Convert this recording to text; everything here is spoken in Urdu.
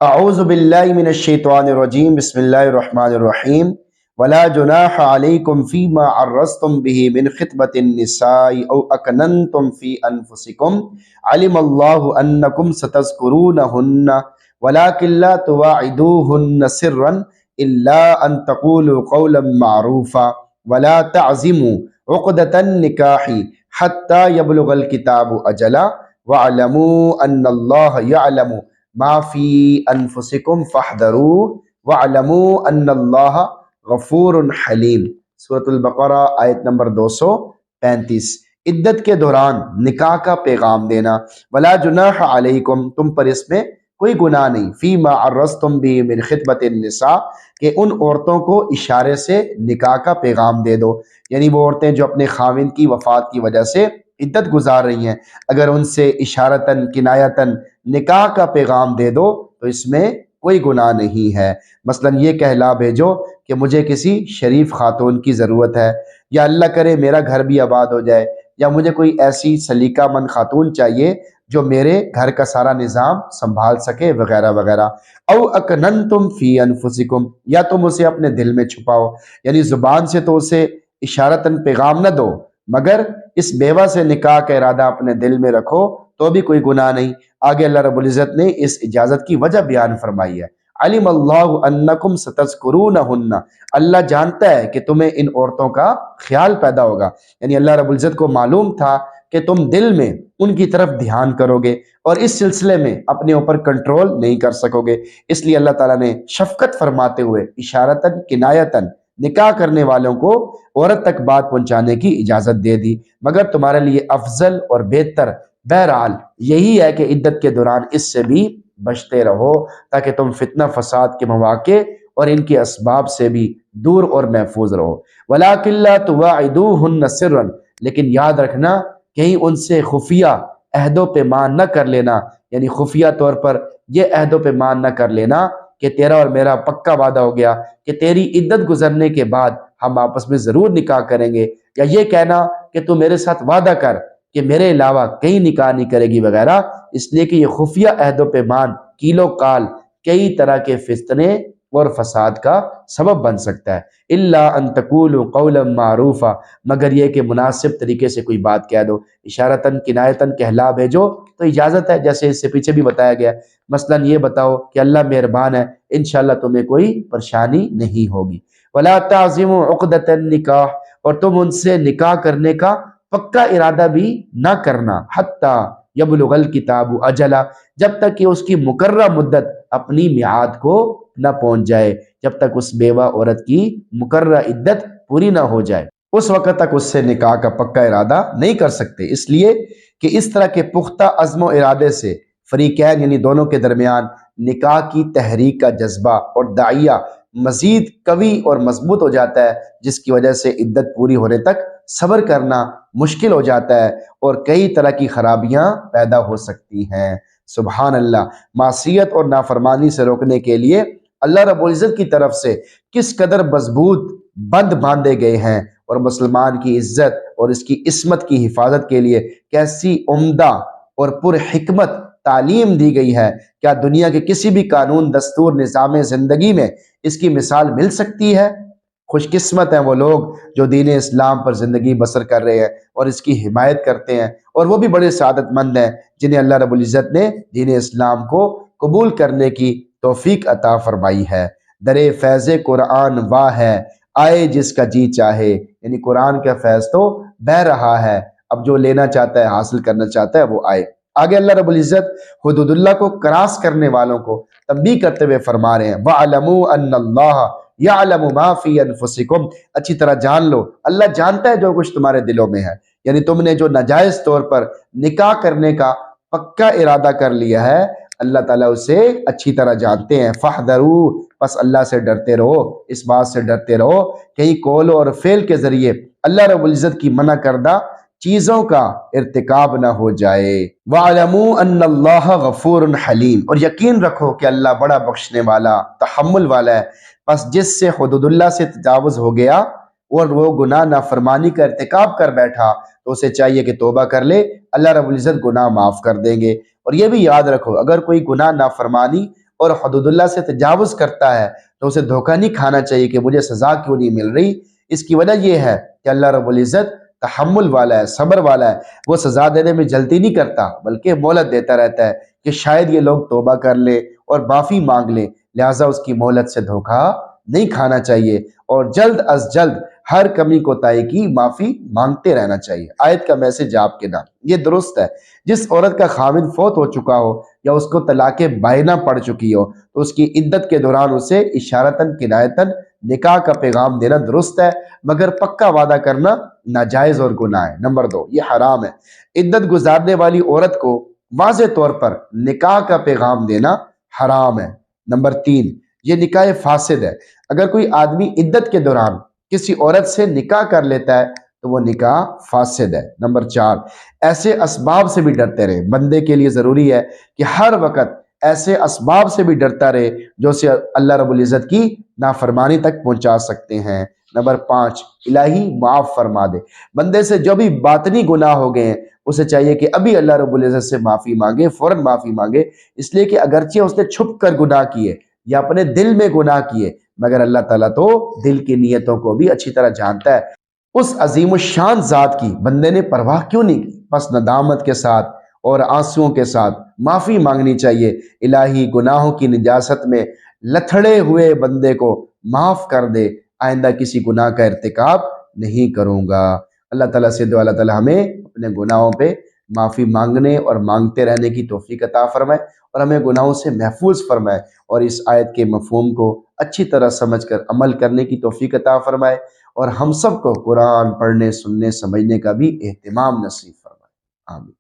اعوذ باللہ من الشیطان الرجیم بسم اللہ الرحمن الرحیم ولا جناح علیکم فیما عرضتم به من خطبۃ النساء او اکننتم فی انفسکم علم اللہ انکم ستذکرونہن ولکن لا تواعدوہن سرا الا ان تقولوا قولا معروفا ولا تعزموا عقدۃ النکاح حتی یبلغ الکتاب اجلا واعلموا ان اللہ یعلم ما فی انفسکم فاحذروا واعلموا ان اللہ غفور حلیم۔ سورۃ البقرہ آیت نمبر 235۔ عدت کے دوران نکاح کا پیغام دینا۔ ولا جناح علیکم، تم پر اس میں کوئی گناہ نہیں، فیما عرضتم بھی من خطبۃ النساء، کہ ان عورتوں کو اشارے سے نکاح کا پیغام دے دو، یعنی وہ عورتیں جو اپنے خاوند کی وفات کی وجہ سے عدت گزار رہی ہیں، اگر ان سے اشارتاً کنایتاً نکاح کا پیغام دے دو تو اس میں کوئی گناہ نہیں ہے۔ مثلا یہ کہلا بھیجو کہ مجھے کسی شریف خاتون کی ضرورت ہے، یا اللہ کرے میرا گھر بھی آباد ہو جائے، یا مجھے کوئی ایسی سلیقہ مند خاتون چاہیے جو میرے گھر کا سارا نظام سنبھال سکے، وغیرہ وغیرہ۔ او اکننتم فی انفسکم، یا تم اسے اپنے دل میں چھپاؤ، یعنی زبان سے تو اسے اشارتاً پیغام نہ دو، مگر اس بیوہ سے نکاح کا ارادہ اپنے دل میں رکھو تو بھی کوئی گناہ نہیں۔ آگے اللہ رب العزت نے اس اجازت کی وجہ بیان فرمائی ہے۔ علم اللہ انکم ستذکرونہن، اللہ جانتا ہے کہ تمہیں ان عورتوں کا خیال پیدا ہوگا، یعنی اللہ رب العزت کو معلوم تھا کہ تم دل میں ان کی طرف دھیان کرو گے اور اس سلسلے میں اپنے اوپر کنٹرول نہیں کر سکو گے، اس لیے اللہ تعالیٰ نے شفقت فرماتے ہوئے اشارتاً کنایتاً نکاح کرنے والوں کو عورت تک بات پہنچانے کی اجازت دے دی، مگر تمہارے لیے افضل اور بہتر بہرحال یہی ہے کہ عدت کے دوران اس سے بھی بچتے رہو، تاکہ تم فتنہ فساد کے مواقع اور ان کے اسباب سے بھی دور اور محفوظ رہو۔ وَلَٰكِن لَّا تُوَاعِدُوهُنَّ سِرًّا، لیکن یاد رکھنا کہیں ان سے خفیہ عہد و پیمان نہ کر لینا، یعنی خفیہ طور پر یہ عہد و پیمان نہ کر لینا کہ تیرا اور میرا پکا وعدہ ہو گیا کہ تیری عدت گزرنے کے بعد ہم آپس میں ضرور نکاح کریں گے، یا یہ کہنا کہ تو میرے ساتھ وعدہ کر کہ میرے علاوہ کہیں نکاح نہیں کرے گی وغیرہ، اس لیے کہ یہ خفیہ عہد و پیمان کیل و کال کئی طرح کے فتنے اور فساد کا سبب بن سکتا ہے۔ الا ان تقولوا قولا معروفا، مگر یہ کہ مناسب طریقے سے کوئی بات کہہ دو، اشارتاً کنایتاً کہلا بھیجو تو اجازت ہے، جیسے اس سے پیچھے بھی بتایا گیا۔ مثلا یہ بتاؤ کہ اللہ مہربان ہے، انشاءاللہ تمہیں کوئی پریشانی نہیں ہوگی۔ ولا تعزموا عقدۃ النکاح، اور تم ان سے نکاح کرنے کا پکا ارادہ بھی نہ کرنا، حتی یبلغ الکتاب اجلا، جب تک کہ اس کی مقررہ مدت اپنی میعاد کو نہ پہنچ جائے، جب تک اس بیوہ عورت کی مقررہ عدت پوری نہ ہو جائے اس وقت تک اس سے نکاح کا پکا ارادہ نہیں کر سکتے، اس لیے کہ اس طرح کے پختہ عزم و ارادے سے فریقین یعنی دونوں کے درمیان نکاح کی تحریک کا جذبہ اور داعیہ مزید قوی اور مضبوط ہو جاتا ہے، جس کی وجہ سے عدت پوری ہونے تک صبر کرنا مشکل ہو جاتا ہے اور کئی طرح کی خرابیاں پیدا ہو سکتی ہیں۔ سبحان اللہ، معصیت اور نافرمانی سے روکنے کے لیے اللہ رب العزت کی طرف سے کس قدر مضبوط بند باندھے گئے ہیں، اور مسلمان کی عزت اور اس کی عصمت کی حفاظت کے لیے کیسی عمدہ اور پر حکمت تعلیم دی گئی ہے۔ کیا دنیا کے کسی بھی قانون، دستور، نظام زندگی میں اس کی مثال مل سکتی ہے؟ خوش قسمت ہیں وہ لوگ جو دین اسلام پر زندگی بسر کر رہے ہیں اور اس کی حمایت کرتے ہیں، اور وہ بھی بڑے سعادت مند ہیں جنہیں اللہ رب العزت نے دین اسلام کو قبول کرنے کی توفیق عطا فرمائی ہے۔ درے فیض قرآن واہ ہے، آئے جس کا جی چاہے، یعنی قرآن کا فیض تو بہہ رہا ہے، اب جو لینا چاہتا ہے، حاصل کرنا چاہتا ہے وہ آئے۔ آگے اللہ رب العزت حدود اللہ کو کراس کرنے والوں کو تنبیہ کرتے ہوئے فرما رہے ہیں، وَعَلَمُوا أَنَّ اللَّهَ يَعْلَمُ مَا فِي أَنفُسِكُمْ، اچھی طرح جان لو اللہ جانتا ہے جو کچھ تمہارے دلوں میں ہے، یعنی تم نے جو ناجائز طور پر نکاح کرنے کا پکا ارادہ کر لیا ہے اللہ تعالیٰ اسے اچھی طرح جانتے ہیں۔ فاحذروا، پس اللہ سے ڈرتے رہو، اس بات سے ڈرتے رہو کہیں قول اور فعل کے ذریعے اللہ رب العزت کی منع کردہ چیزوں کا ارتکاب نہ ہو جائے۔ وَاعْلَمُوا أَنَّ اللَّهَ غَفُورٌ حَلِيمٌ، اور یقین رکھو کہ اللہ بڑا بخشنے والا، تحمل والا ہے۔ پس جس سے حدود اللہ سے تجاوز ہو گیا اور وہ گناہ نافرمانی کا ارتکاب کر بیٹھا تو اسے چاہیے کہ توبہ کر لے، اللہ رب العزت گناہ معاف کر دیں گے۔ اور یہ بھی یاد رکھو اگر کوئی گناہ نافرمانی اور حدوداللہ سے تجاوز کرتا ہے تو اسے دھوکہ نہیں کھانا چاہیے کہ مجھے سزا کیوں نہیں مل رہی۔ اس کی وجہ یہ ہے کہ اللہ رب العزت تحمل والا ہے، صبر والا ہے، وہ سزا دینے میں جلدی نہیں کرتا بلکہ مہلت دیتا رہتا ہے کہ شاید یہ لوگ توبہ کر لیں اور معافی مانگ لیں، لہٰذا اس کی مہلت سے دھوکہ نہیں کھانا چاہیے اور جلد از جلد ہر کمی کوتاہی کی معافی مانگتے رہنا چاہیے۔ آیت کا میسج آپ کے نام یہ درست ہے، جس عورت کا خاوند فوت ہو چکا ہو یا اس کو طلاق بائنہ پڑ چکی ہو تو اس کی عدت کے دوران اسے اشارتاً کنایتاً نکاح کا پیغام دینا درست ہے، مگر پکا وعدہ کرنا ناجائز اور گناہ ہے۔ نمبر 2، یہ حرام ہے۔ عدت گزارنے والی عورت کو واضح طور پر نکاح کا پیغام دینا حرام ہے۔ نمبر 3، یہ نکاح فاسد ہے۔ اگر کوئی آدمی عدت کے دوران کسی عورت سے نکاح کر لیتا ہے تو وہ نکاح فاسد ہے۔ نمبر 4، ایسے اسباب سے بھی ڈرتے رہے۔ بندے کے لیے ضروری ہے کہ ہر وقت ایسے اسباب سے بھی ڈرتا رہے جو اسے اللہ رب العزت کی نافرمانی تک پہنچا سکتے ہیں۔ نمبر 5، الہی معاف فرما دے۔ بندے سے جو بھی باطنی گناہ ہو گئے ہیں اسے چاہیے کہ ابھی اللہ رب العزت سے معافی مانگے، فوراً معافی مانگے، اس لیے کہ اگرچہ اس نے چھپ کر گناہ کیے یا اپنے دل میں گناہ کیے مگر اللہ تعالیٰ تو دل کی نیتوں کو بھی اچھی طرح جانتا ہے۔ اس عظیم الشان ذات کی بندے نے پرواہ کیوں نہیں کی؟ بس ندامت کے ساتھ اور آنسوؤں کے ساتھ معافی مانگنی چاہیے۔ الہی گناہوں کی نجاست میں لتھڑے ہوئے بندے کو معاف کر دے، آئندہ کسی گناہ کا ارتکاب نہیں کروں گا۔ اللہ تعالیٰ سے دعا، اللہ تعالیٰ ہمیں اپنے گناہوں پہ معافی مانگنے اور مانگتے رہنے کی توفیق عطا فرمائے اور ہمیں گناہوں سے محفوظ فرمائے اور اس آیت کے مفہوم کو اچھی طرح سمجھ کر عمل کرنے کی توفیق عطا فرمائے اور ہم سب کو قرآن پڑھنے، سننے، سمجھنے کا بھی اہتمام نصیب فرمائے۔ آمین۔